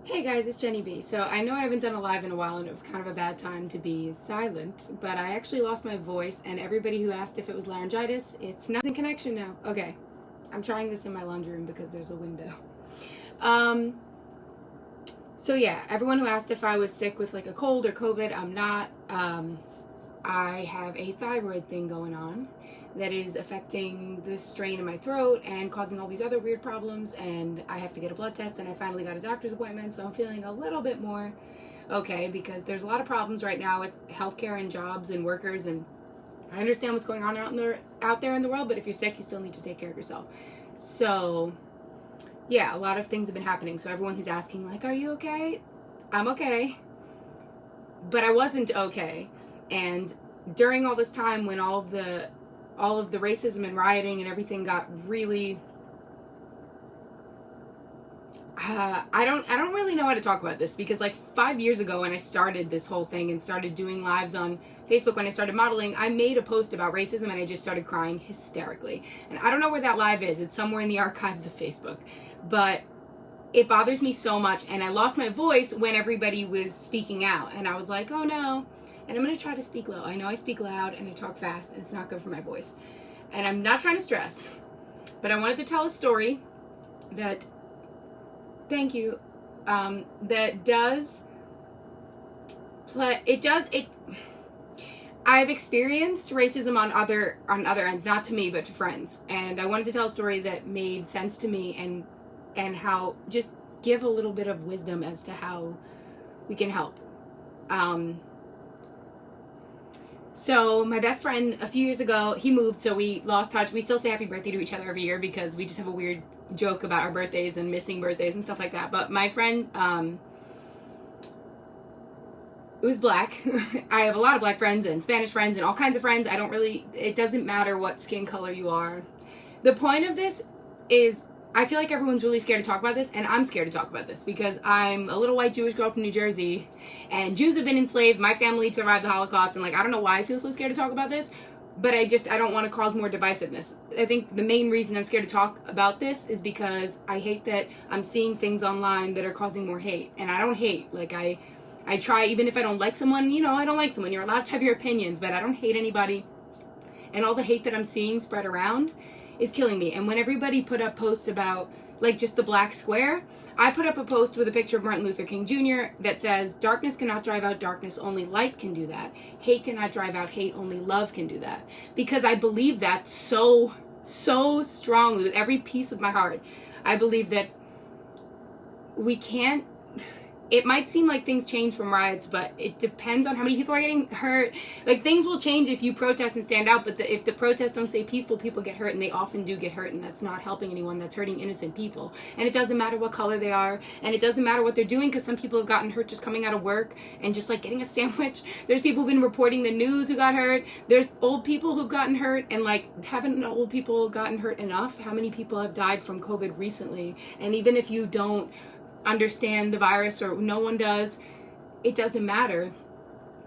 Hey guys, it's Jenny B. So I know I haven't done a live in a while and it was kind of a bad time to be silent, but I actually lost my voice, and everybody who asked if it was laryngitis, it's not in connection now. Okay, I'm trying this in my laundry room because there's a window. So yeah, everyone who asked if I was sick with like a cold or COVID, I'm not. I have a thyroid thing going on that is affecting the strain in my throat and causing all these other weird problems, and I have to get a blood test, and I finally got a doctor's appointment, so I'm feeling a little bit more okay, because there's a lot of problems right now with healthcare and jobs and workers, and I understand what's going on out there in the world, but if you're sick, you still need to take care of yourself. So yeah, a lot of things have been happening. So everyone who's asking like, are you okay? I'm okay, but I wasn't okay. And during all this time when all of the racism and rioting and everything got really I don't really know how to talk about this, because like 5 years ago when I started this whole thing and started doing lives on Facebook, when I started modeling, I made a post about racism and I just started crying hysterically. And I don't know where that live is. It's somewhere in the archives of Facebook. But it bothers me so much, and I lost my voice when everybody was speaking out, and I was like, oh no. And I'm going to try to speak low. I know I speak loud and I talk fast, and it's not good for my voice. And I'm not trying to stress, but I wanted to tell a story that, thank you, that does play, I've experienced racism on other ends, not to me, but to friends. And I wanted to tell a story that made sense to me, and how, just give a little bit of wisdom as to how we can help. So my best friend, a few years ago, he moved, so we lost touch. We still say happy birthday to each other every year because we just have a weird joke about our birthdays and missing birthdays and stuff like that. But my friend, it was black. I have a lot of black friends and Spanish friends and all kinds of friends. It doesn't matter what skin color you are. The point of this is, I feel like everyone's really scared to talk about this, and I'm scared to talk about this because I'm a little white Jewish girl from New Jersey, and Jews have been enslaved. My family survived the Holocaust, and like, I don't know why I feel so scared to talk about this, but I don't want to cause more divisiveness. I think the main reason I'm scared to talk about this is because I hate that I'm seeing things online that are causing more hate, and I don't hate. Like, I try, even if I don't like someone, I don't like someone. You're allowed to have your opinions, but I don't hate anybody, and all the hate that I'm seeing spread around is killing me. And when everybody put up posts about like just the black square, I put up a post with a picture of Martin Luther King Jr. that says, darkness cannot drive out darkness, only light can do that. Hate cannot drive out hate, only love can do that. Because I believe that so strongly with every piece of my heart. I believe that we can't, it might seem like things change from riots, but it depends on how many people are getting hurt. Like, things will change if you protest and stand out, but if the protests don't stay peaceful, people get hurt, and they often do get hurt, and that's not helping anyone. That's hurting innocent people. And it doesn't matter what color they are, and it doesn't matter what they're doing, because some people have gotten hurt just coming out of work and just like getting a sandwich. There's people who've been reporting the news who got hurt. There's old people who've gotten hurt, and like, haven't old people gotten hurt enough? How many people have died from COVID recently? And even if you don't understand the virus, or no one does, it doesn't matter.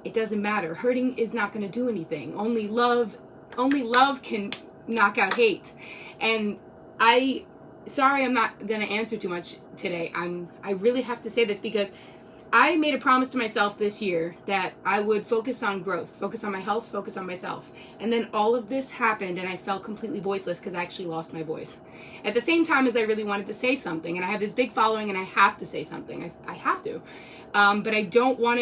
It doesn't matter. Hurting is not going to do anything. Only love can knock out hate. And sorry, I'm not going to answer too much today. I really have to say this because I made a promise to myself this year that I would focus on growth, focus on my health, focus on myself. And then all of this happened, and I felt completely voiceless because I actually lost my voice. At the same time as I really wanted to say something, and I have this big following, and I have to say something. I have to. But I didn't want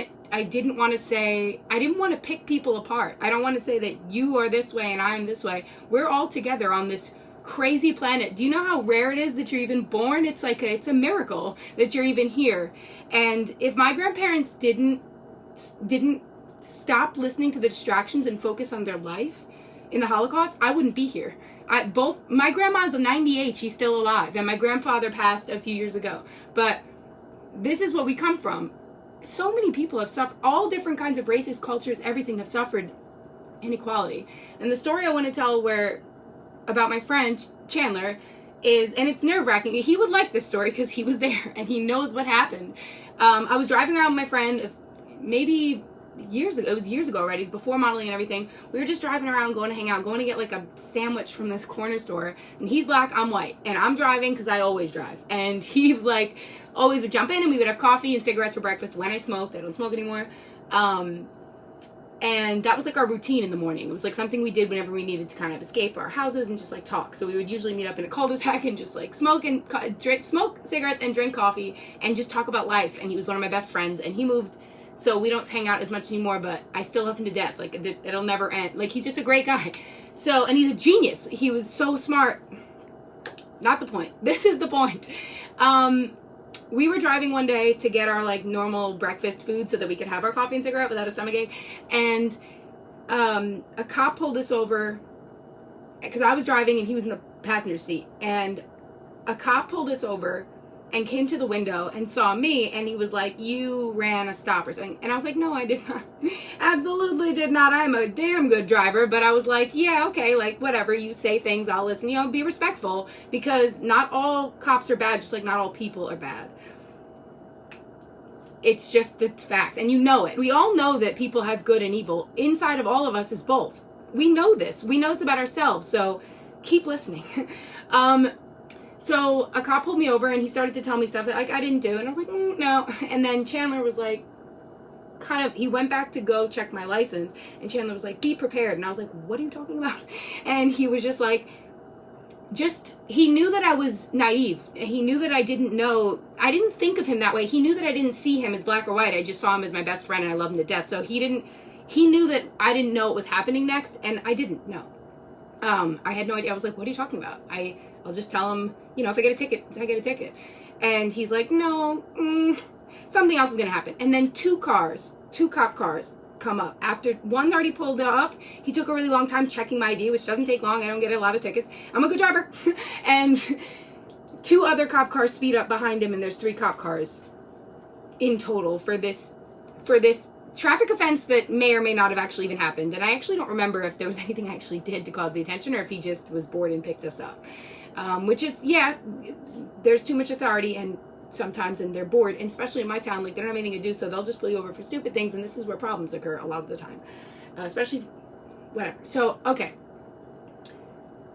to pick people apart. I don't want to say that you are this way and I'm this way. We're all together on this crazy planet. Do you know how rare it is that you're even born? It's like it's a miracle that you're even here. And if my grandparents didn't stop listening to the distractions and focus on their life in the Holocaust, I wouldn't be here. My grandma's 98, she's still alive, and my grandfather passed a few years ago. But this is what we come from. So many people have suffered, all different kinds of races, cultures, everything have suffered inequality. And the story I want to tell about my friend Chandler is, and it's nerve-wracking. He would like this story because he was there and he knows what happened. I was driving around with my friend maybe years ago. It was years ago already. It was before modeling and everything. We were just driving around, going to hang out, going to get like a sandwich from this corner store. And he's black, I'm white. And I'm driving because I always drive. And he like always would jump in and we would have coffee and cigarettes for breakfast when I smoked. I don't smoke anymore. And that was like our routine in the morning. It was like something we did whenever we needed to kind of escape our houses and just like talk. So we would usually meet up in a cul-de-sac and just like smoke cigarettes and drink coffee and just talk about life. And he was one of my best friends, and he moved, so we don't hang out as much anymore, but I still love him to death. Like, it'll never end. Like, he's just a great guy. So, and he's a genius. He was so smart. Not the point. This is the point. We were driving one day to get our like normal breakfast food so that we could have our coffee and cigarette without a stomachache, and a cop pulled us over because I was driving and he was in the passenger seat, and a cop pulled us over and came to the window and saw me, and he was like, "You ran a stop or something." And I was like, "No, I did not. Absolutely did not. I'm a damn good driver." But I was like, "Yeah, okay, like whatever, you say things, I'll listen, you know, be respectful, because not all cops are bad, just like not all people are bad." It's just the facts, and you know it. We all know that people have good and evil. Inside of all of us is both. We know this. We know this about ourselves, so keep listening. So a cop pulled me over and he started to tell me stuff that like I didn't do, and I was like, no. And then Chandler was like, he went back to go check my license, and Chandler was like, "Be prepared." And I was like, "What are you talking about?" And he was just like, he knew that I was naive. He knew that I didn't think of him that way. He knew that I didn't see him as black or white. I just saw him as my best friend and I loved him to death. So he knew that I didn't know what was happening next, and I didn't know. I had no idea. I was like, "What are you talking about?" I'll just tell him, you know, if I get a ticket, I get a ticket. And he's like, "No, something else is going to happen." And then two cop cars come up. After one already pulled up, he took a really long time checking my ID, which doesn't take long. I don't get a lot of tickets. I'm a good driver. And two other cop cars speed up behind him, and there's 3 cop cars in total for this traffic offense that may or may not have actually even happened. And I actually don't remember if there was anything I actually did to cause the attention or if he just was bored and picked us up. Which is, yeah, there's too much authority, and sometimes, and they're bored, and especially in my town, like, they don't have anything to do, so they'll just pull you over for stupid things, and this is where problems occur a lot of the time. Especially, whatever. So, okay.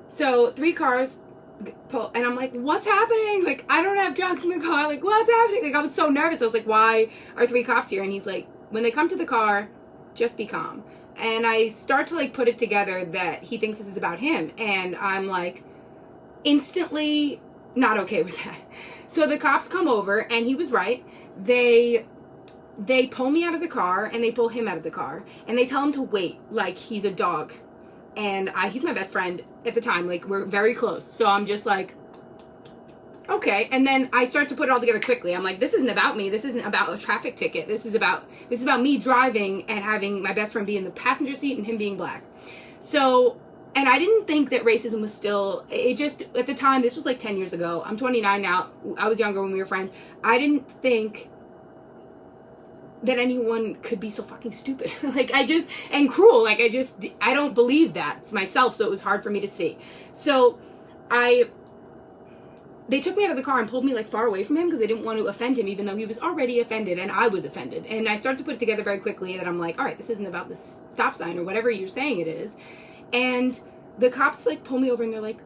So, 3 cars pull, and I'm like, "What's happening? Like, I don't have drugs in the car. Like, what's happening?" Like, I was so nervous. I was like, "Why are 3 cops here?" And he's like, "When they come to the car, just be calm." And I start to, like, put it together that he thinks this is about him, and I'm like, instantly not okay with that. So the cops come over, and he was right. They pull me out of the car, and they pull him out of the car, and they tell him to wait, like he's a dog. And he's my best friend at the time, like, we're very close. So I'm just like, okay. And then I start to put it all together quickly. I'm like, this isn't about me. This isn't about a traffic ticket. This is about me driving and having my best friend be in the passenger seat and him being black. So, and I didn't think that racism was still, it just, at the time, this was like 10 years ago. I'm 29 now. I was younger when we were friends. I didn't think that anyone could be so fucking stupid. And cruel. I don't believe that myself, so it was hard for me to see. So, they took me out of the car and pulled me, like, far away from him because they didn't want to offend him, even though he was already offended, and I was offended. And I started to put it together very quickly that I'm like, all right, this isn't about this stop sign or whatever you're saying it is. And the cops, like, pull me over and they're like,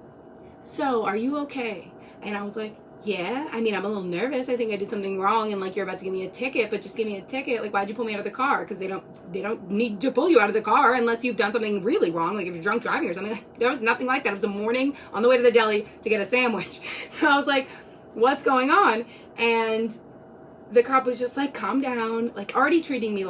"So, are you okay?" And I was like, "Yeah, I mean, I'm a little nervous. I think I did something wrong, and, like, you're about to give me a ticket, but just give me a ticket. Like, why'd you pull me out of the car?" Because they don't need to pull you out of the car unless you've done something really wrong, like if you're drunk driving or something. Like, there was nothing like that. It was a morning on the way to the deli to get a sandwich. So I was like, what's going on? And the cop was just like, "Calm down," like, already treating me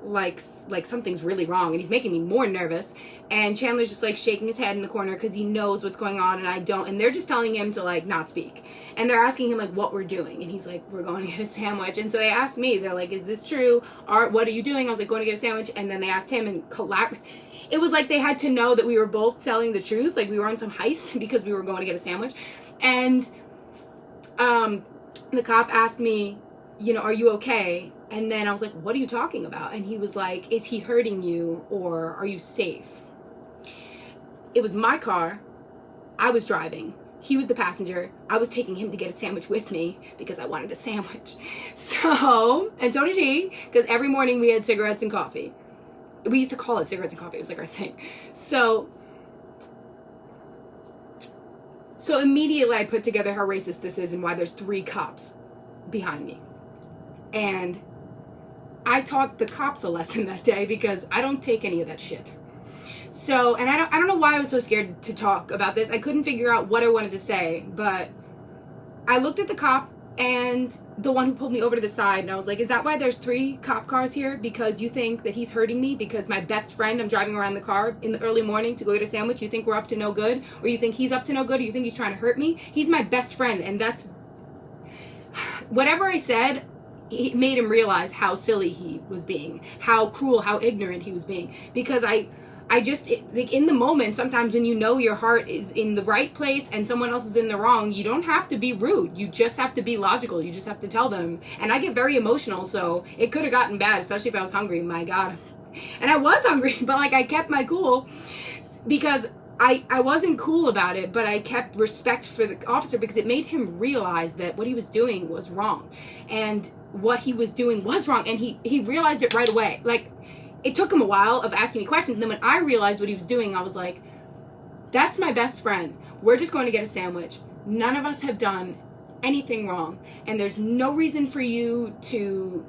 like something's really wrong, and he's making me more nervous. And Chandler's just, like, shaking his head in the corner because he knows what's going on and I don't, and they're just telling him to, like, not speak. And they're asking him, like, what we're doing, and he's like, "We're going to get a sandwich." And so they asked me, they're like, "Is this true? What are you doing?" I was like, "Going to get a sandwich." And then they asked him, and it was like they had to know that we were both telling the truth, like we were on some heist because we were going to get a sandwich. And the cop asked me, you know, "Are you okay?" And then I was like, "What are you talking about?" And he was like, "Is he hurting you, or are you safe?" It was my car. I was driving. He was the passenger. I was taking him to get a sandwich with me because I wanted a sandwich. So, and so did he, because every morning we had cigarettes and coffee. We used to call it cigarettes and coffee. It was like our thing. So So immediately I put together how racist this is and why there's 3 cops behind me. And I taught the cops a lesson that day because I don't take any of that shit. So, and I don't know why I was so scared to talk about this. I couldn't figure out what I wanted to say, but I looked at the cop and the one who pulled me over to the side, and I was like, is that why there's 3 cop cars here? Because you think that he's hurting me? Because my best friend, I'm driving around the car in the early morning to go get a sandwich, you think we're up to no good? Or you think he's up to no good? Or you think he's trying to hurt me? He's my best friend, and that's... Whatever I said, it made him realize how silly he was being, how cruel, how ignorant he was being. Because I just, like, in the moment, sometimes when you know your heart is in the right place and someone else is in the wrong, you don't have to be rude. You just have to be logical. You just have to tell them. And I get very emotional, so it could have gotten bad, especially if I was hungry. My God. And I was hungry, but, like, I kept my cool because I wasn't cool about it, but I kept respect for the officer because it made him realize that what he was doing was wrong. And what he was doing was wrong. And he realized it right away. Like, it took him a while of asking me questions. And then when I realized what he was doing, I was like, that's my best friend. We're just going to get a sandwich. None of us have done anything wrong. And there's no reason for you to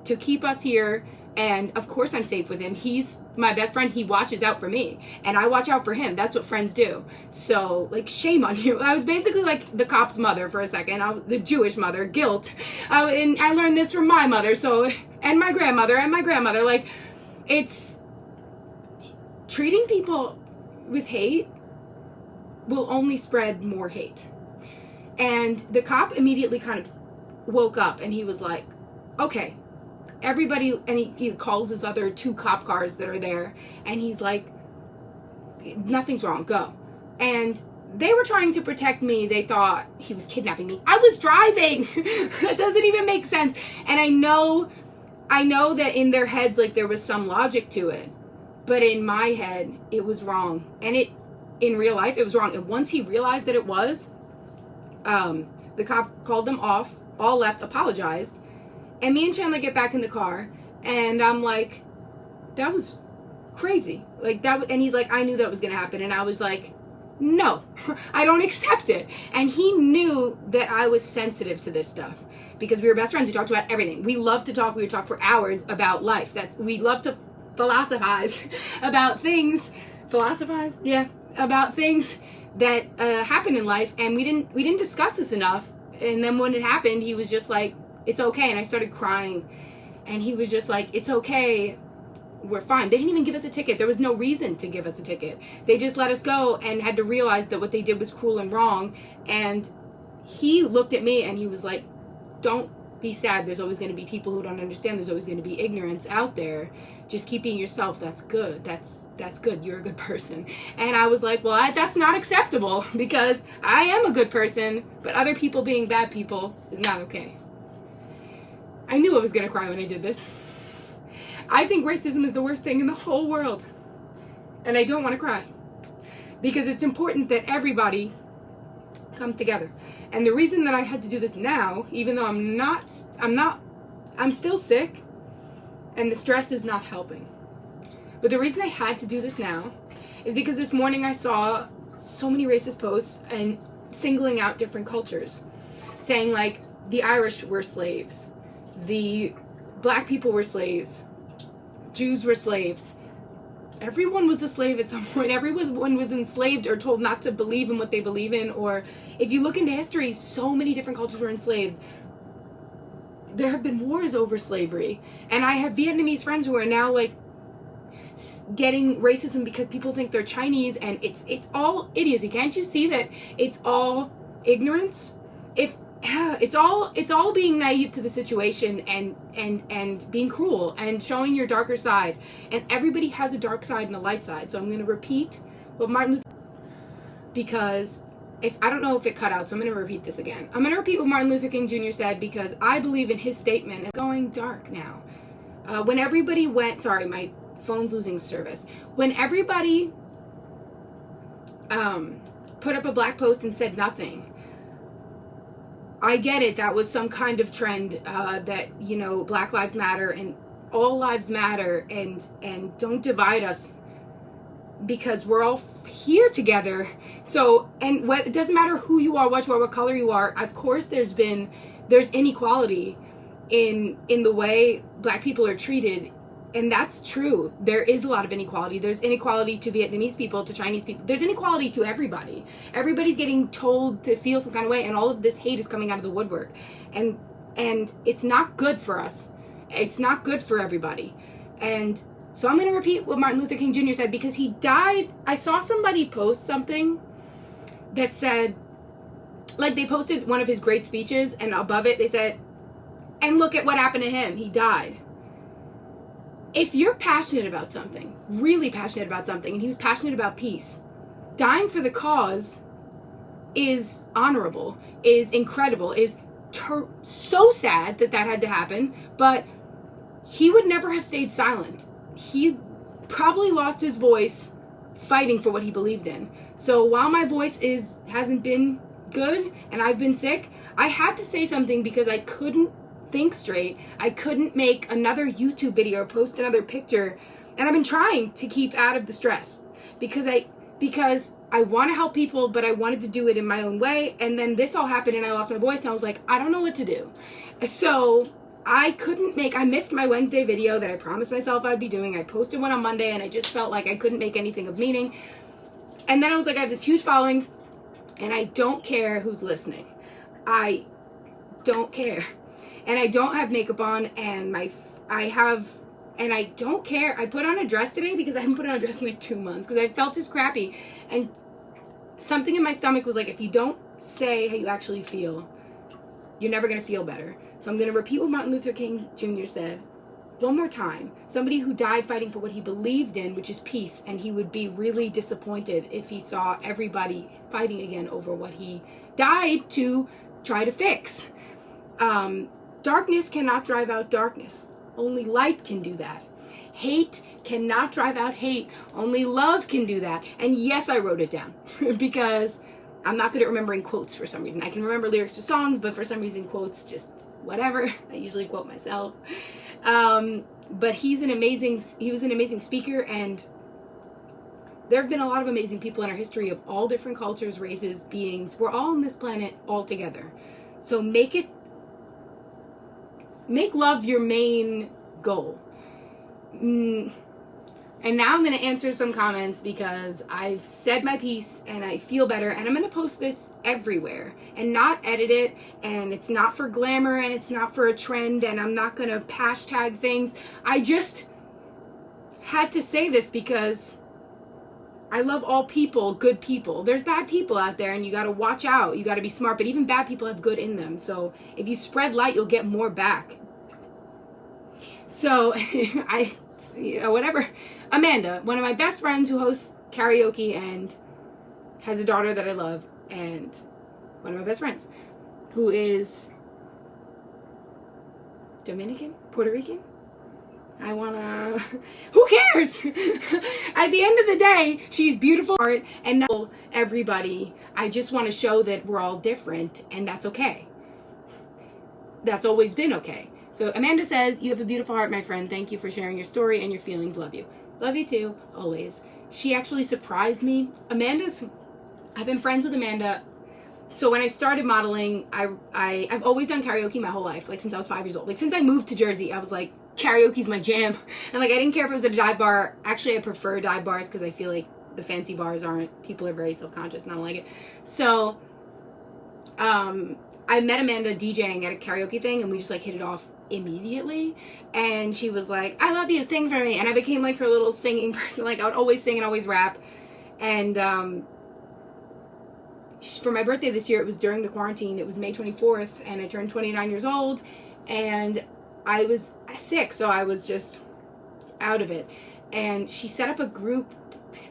keep us here. And of course I'm safe with him. He's my best friend. He watches out for me. And I watch out for him. That's what friends do. So, like, shame on you. I was basically like the cop's mother for a second. The Jewish mother. Guilt. And I learned this from my mother. So, and my grandmother. Like, it's treating people with hate will only spread more hate. And the cop immediately kind of woke up and he was like, okay, everybody, and he calls his other 2 cop cars that are there and he's like, nothing's wrong, go. And they were trying to protect me. They thought he was kidnapping me. I was driving. That doesn't even make sense. And I know that in their heads, like, there was some logic to it, but in my head, it was wrong. And in real life, it was wrong. And once he realized that it was, the cop called them off, all left, apologized, and me and Chandler get back in the car, and I'm like, that was crazy. Like, and he's like, I knew that was gonna happen, and I was like, no, I don't accept it. And he knew that I was sensitive to this stuff. Because we were best friends, we talked about everything. We love to talk, we would talk for hours about life. We love to philosophize about things. Philosophize? Yeah. About things that happen in life, and we didn't discuss this enough. And then when it happened, he was just like, it's okay. And I started crying. And he was just like, it's okay. We're fine. They didn't even give us a ticket. There was no reason to give us a ticket. They just let us go and had to realize that what they did was cruel and wrong. And he looked at me and he was like, don't be sad. There's always going to be people who don't understand. There's always going to be ignorance out there. Just keep being yourself. That's good. That's good. You're a good person. And I was like, well, that's not acceptable because I am a good person, but other people being bad people is not okay. I knew I was going to cry when I did this. I think racism is the worst thing in the whole world. And I don't want to cry. Because it's important that everybody comes together. And the reason that I had to do this now, even though I'm still sick, and the stress is not helping. But the reason I had to do this now is because this morning I saw so many racist posts and singling out different cultures. Saying, like, the Irish were slaves. The black people were slaves. Jews were slaves. Everyone was a slave at some point. Everyone was enslaved or told not to believe in what they believe in. Or if you look into history, so many different cultures were enslaved. There have been wars over slavery. And I have Vietnamese friends who are now, like, getting racism because people think they're Chinese. And it's all idiocy. Can't you see that it's all ignorance? It's all being naive to the situation and being cruel and showing your darker side. And everybody has a dark side and a light side. So I'm going to repeat what Martin Luther, because I don't know if it cut out, so I'm going to repeat this again. I'm going to repeat what Martin Luther King Jr. said because I believe in his statement of going dark now. When everybody went, sorry, my phone's losing service. When everybody put up a black post and said nothing, I get it. That was some kind of trend that, you know, Black Lives Matter and all lives matter and don't divide us. because we're all here together. So, and it doesn't matter who you are, what you are, what color you are. Of course, there's inequality in the way Black people are treated, and that's true. There is a lot of inequality. There's inequality to Vietnamese people, to Chinese people. There's inequality to everybody. Everybody's getting told to feel some kind of way, and all of this hate is coming out of the woodwork, and it's not good for us. It's not good for everybody. And so I'm going to repeat what Martin Luther King Jr. said, because he died. I saw somebody post something that said, like, they posted one of his great speeches, and above it they said, and look at what happened to him. He died. If you're passionate about something, really passionate about something, and he was passionate about peace, dying for the cause is honorable, is incredible, is so sad that had to happen, but he would never have stayed silent. He probably lost his voice fighting for what he believed in. So while my voice hasn't been good and I've been sick, I had to say something because I couldn't think straight. I couldn't make another YouTube video or post another picture, and I've been trying to keep out of the stress because I want to help people, but I wanted to do it in my own way. And then this all happened and I lost my voice, and I was like, I don't know what to do. So I missed my Wednesday video that I promised myself I'd be doing. I posted one on Monday, and I just felt like I couldn't make anything of meaning. And then I was like, I have this huge following, and I don't care who's listening. I don't care. And I don't have makeup on, and I don't care. I put on a dress today because I haven't put on a dress in like 2 months because I felt just crappy. And something in my stomach was like, if you don't say how you actually feel, you're never going to feel better. So I'm going to repeat what Martin Luther King Jr. said one more time. Somebody who died fighting for what he believed in, which is peace, and he would be really disappointed if he saw everybody fighting again over what he died to try to fix. Darkness cannot drive out darkness. Only light can do that. Hate cannot drive out hate. Only love can do that. And yes, I wrote it down because I'm not good at remembering quotes for some reason. I can remember lyrics to songs, but for some reason quotes just whatever. I usually quote myself. But he was an amazing speaker, and there have been a lot of amazing people in our history of all different cultures, races, beings. We're all on this planet all together. So make love your main goal. And now I'm going to answer some comments because I've said my piece and I feel better, and I'm going to post this everywhere and not edit it, and it's not for glamour and it's not for a trend, and I'm not going to hashtag things. I just had to say this because I love all people, good people. There's bad people out there, and you got to watch out. You got to be smart, but even bad people have good in them. So if you spread light, you'll get more back. So whatever. Amanda, one of my best friends who hosts karaoke and has a daughter that I love, and one of my best friends who is Dominican, Puerto Rican. Who cares? At the end of the day, she's beautiful art, and not everybody. I just want to show that we're all different, and that's okay. That's always been okay. So Amanda says, you have a beautiful heart, my friend. Thank you for sharing your story and your feelings. Love you. Love you too, always. She actually surprised me. I've been friends with Amanda. So when I started modeling, I've always done karaoke my whole life, like since I was 5 years old. Like since I moved to Jersey, I was like, karaoke's my jam. And like I didn't care if it was at a dive bar. Actually, I prefer dive bars because I feel like the fancy bars people are very self-conscious and I don't like it. So I met Amanda DJing at a karaoke thing, and we just like hit it off immediately. And she was like, I love you, sing for me. And I became like her little singing person. Like I would always sing and always rap. And for my birthday this year, it was during the quarantine. It was May 24th, and I turned 29 years old, and I was sick, so I was just out of it. And she set up a group.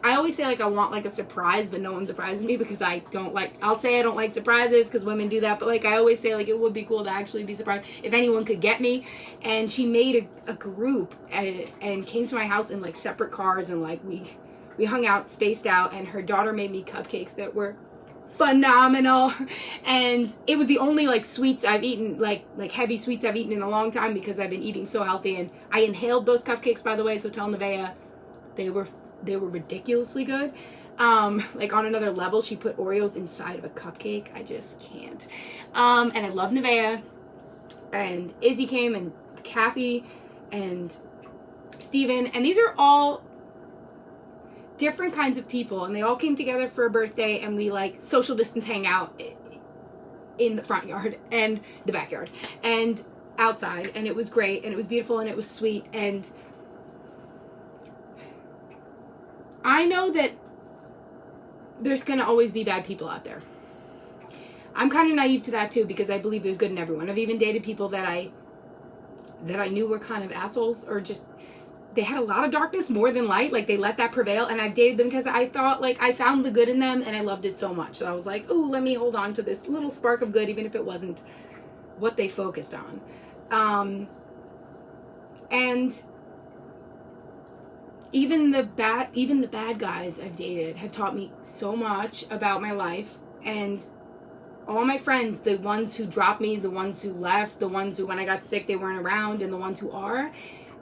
I always say like I want like a surprise, but no one surprises me because I'll say I don't like surprises because women do that, but like I always say like it would be cool to actually be surprised if anyone could get me. And she made a group and came to my house in like separate cars, and like we hung out, spaced out, and her daughter made me cupcakes that were phenomenal. And it was the only like sweets I've eaten, like heavy sweets I've eaten in a long time because I've been eating so healthy. And I inhaled those cupcakes, by the way, so tell Nevaeh, they were they were ridiculously good. Like on another level, she put Oreos inside of a cupcake. I just can't. And I love Nevaeh, and Izzy came, and Kathy, and Steven, and these are all different kinds of people, and they all came together for a birthday, and we like social distance hang out in the front yard and the backyard and outside, and it was great, and it was beautiful, and it was sweet. And I know that there's gonna always be bad people out there. I'm kind of naive to that too, because I believe there's good in everyone. I've even dated people that I knew were kind of assholes, or just they had a lot of darkness more than light, like they let that prevail, and I've dated them because I thought, like, I found the good in them and I loved it so much. So I was like, ooh, let me hold on to this little spark of good, even if it wasn't what they focused on. And even the bad guys I've dated have taught me so much about my life. And all my friends, the ones who dropped me, the ones who left, the ones who, when I got sick, they weren't around, and the ones who are,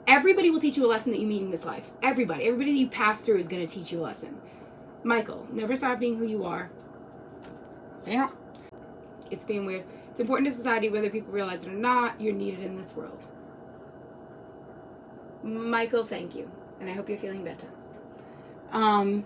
everybody will teach you a lesson that you need in this life. Everybody that you pass through is going to teach you a lesson. Michael, never stop being who you are. Yeah. It's being weird. It's important to society, whether people realize it or not. You're needed in this world. Michael, thank you. And I hope you're feeling better. Oh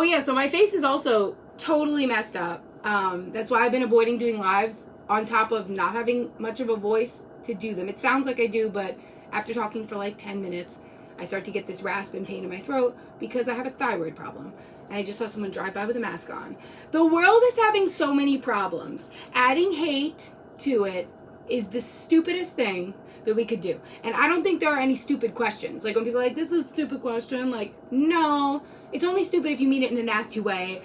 yeah, so my face is also totally messed up. That's why I've been avoiding doing lives, on top of not having much of a voice to do them. It sounds like I do, but after talking for like 10 minutes, I start to get this rasp and pain in my throat because I have a thyroid problem. And I just saw someone drive by with a mask on. The world is having so many problems. Adding hate to it is the stupidest thing that we could do. And I don't think there are any stupid questions. Like when people are like, this is a stupid question, like, no. It's only stupid if you mean it in a nasty way.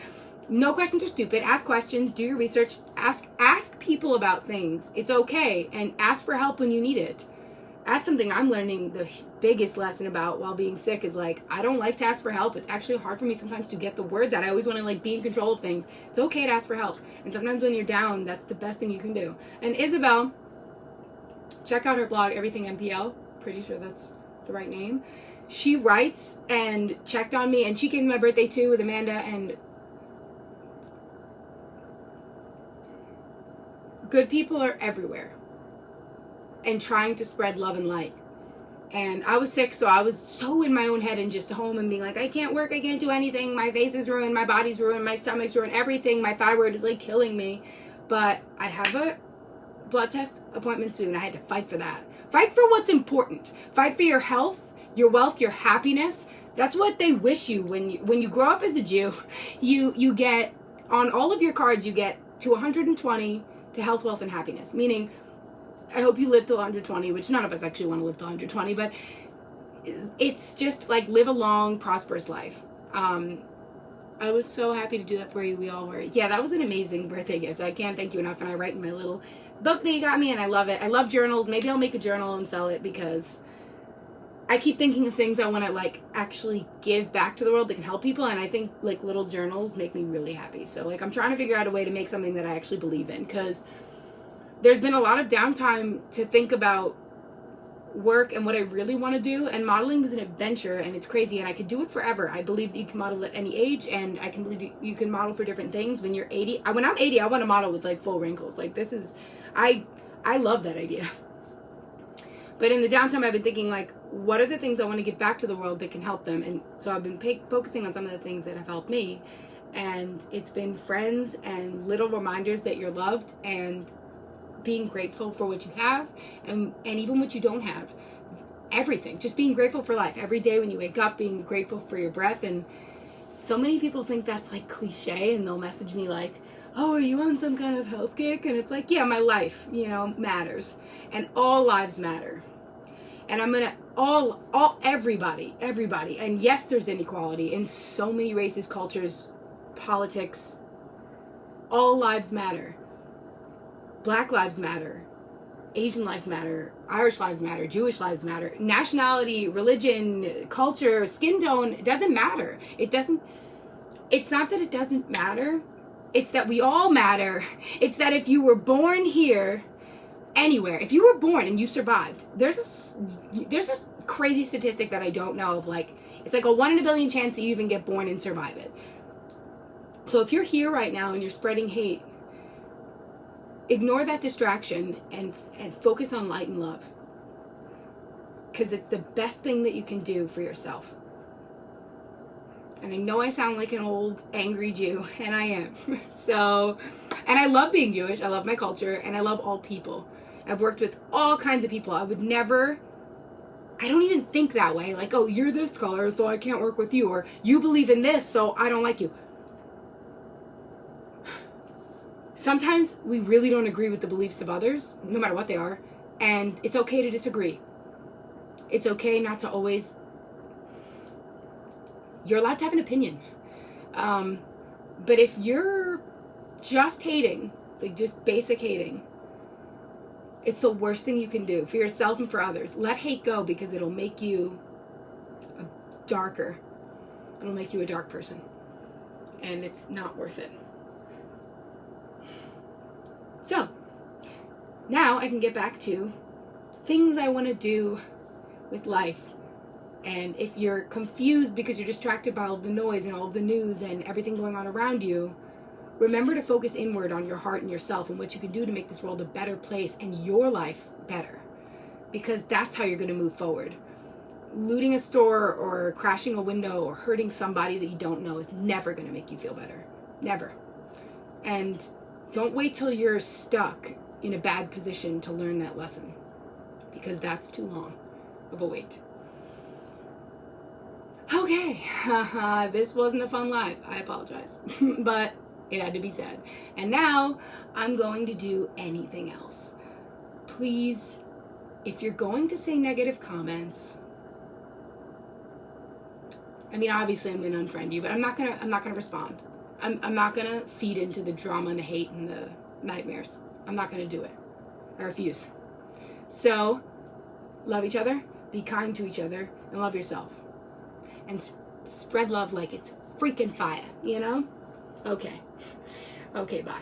No questions are stupid. Ask questions, do your research, ask people about things. It's okay, and ask for help when you need it. That's something I'm learning the biggest lesson about while being sick, is like, I don't like to ask for help. It's actually hard for me sometimes to get the words out. I always want to like be in control of things. It's okay to ask for help. And sometimes when you're down, that's the best thing you can do. And Isabel, check out her blog, Everything MPL. Pretty sure that's the right name. She writes and checked on me, and she came to my birthday too with Amanda, and good people are everywhere and trying to spread love and light. And I was sick, so I was so in my own head and just home and being like, I can't work, I can't do anything, my face is ruined, my body's ruined, my stomach's ruined, everything, my thyroid is like killing me. But I have a blood test appointment soon. I had to fight for that. Fight for what's important. Fight for your health, your wealth, your happiness. That's what they wish you when you grow up as a Jew. You get, on all of your cards, you get to 120 to health, wealth, and happiness. Meaning, I hope you live till 120, which none of us actually want to live till 120, but it's just like live a long, prosperous life. I was so happy to do that for you. We all were. Yeah, that was an amazing birthday gift. I can't thank you enough. And I write in my little book that you got me, and I love it. I love journals. Maybe I'll make a journal and sell it, because I keep thinking of things I want to like actually give back to the world that can help people, and I think like little journals make me really happy. So like I'm trying to figure out a way to make something that I actually believe in, because there's been a lot of downtime to think about work and what I really want to do, and modeling was an adventure, and it's crazy, and I could do it forever. I believe that you can model at any age, and I can believe you can model for different things. When you're 80, when I'm 80, I want to model with like full wrinkles. Like this is, I love that idea. But in the downtime, I've been thinking like, what are the things I want to give back to the world that can help them? And so I've been focusing on some of the things that have helped me, and it's been friends and little reminders that you're loved, and being grateful for what you have, and even what you don't have. Everything. Just being grateful for life. Every day when you wake up, being grateful for your breath. And so many people think that's like cliche, and they'll message me like, oh, are you on some kind of health kick? And it's like, yeah, my life, matters. And all lives matter. And I'm gonna, everybody. And yes, there's inequality in so many races, cultures, politics. All lives matter. Black lives matter, Asian lives matter, Irish lives matter, Jewish lives matter. Nationality, religion, culture, skin tone, it doesn't matter. It's not that it doesn't matter. It's that we all matter. It's that if you were born here, anywhere, if you were born and you survived, there's this crazy statistic that I don't know of, like, it's like a 1 in a billion chance that you even get born and survive it. So if you're here right now and you're spreading hate, ignore that distraction and focus on light and love. Because it's the best thing that you can do for yourself. And I know I sound like an old angry Jew, and I am. So, and I love being Jewish, I love my culture, and I love all people. I've worked with all kinds of people. I don't even think that way. Like, oh, you're this color, so I can't work with you. Or you believe in this, so I don't like you. Sometimes we really don't agree with the beliefs of others, no matter what they are. And it's okay to disagree. It's okay not to always... You're allowed to have an opinion. But if you're just hating, like just basic hating, it's the worst thing you can do for yourself and for others. Let hate go, because it'll make you darker. It'll make you a dark person. And it's not worth it. So, now I can get back to things I want to do with life. And if you're confused because you're distracted by all the noise and all the news and everything going on around you, remember to focus inward on your heart and yourself and what you can do to make this world a better place and your life better. Because that's how you're going to move forward. Looting a store or crashing a window or hurting somebody that you don't know is never going to make you feel better. Never. And don't wait till you're stuck in a bad position to learn that lesson. Because that's too long of a wait. Okay, this wasn't a fun live. I apologize. But it had to be said. And now I'm going to do anything else. Please, if you're going to say negative comments, I mean, obviously I'm going to unfriend you, but I'm not going to respond. I'm not going to feed into the drama and the hate and the nightmares. I'm not going to do it. I refuse. So, love each other, be kind to each other, and love yourself. And spread love like it's freaking fire, you know? Okay. Okay, bye.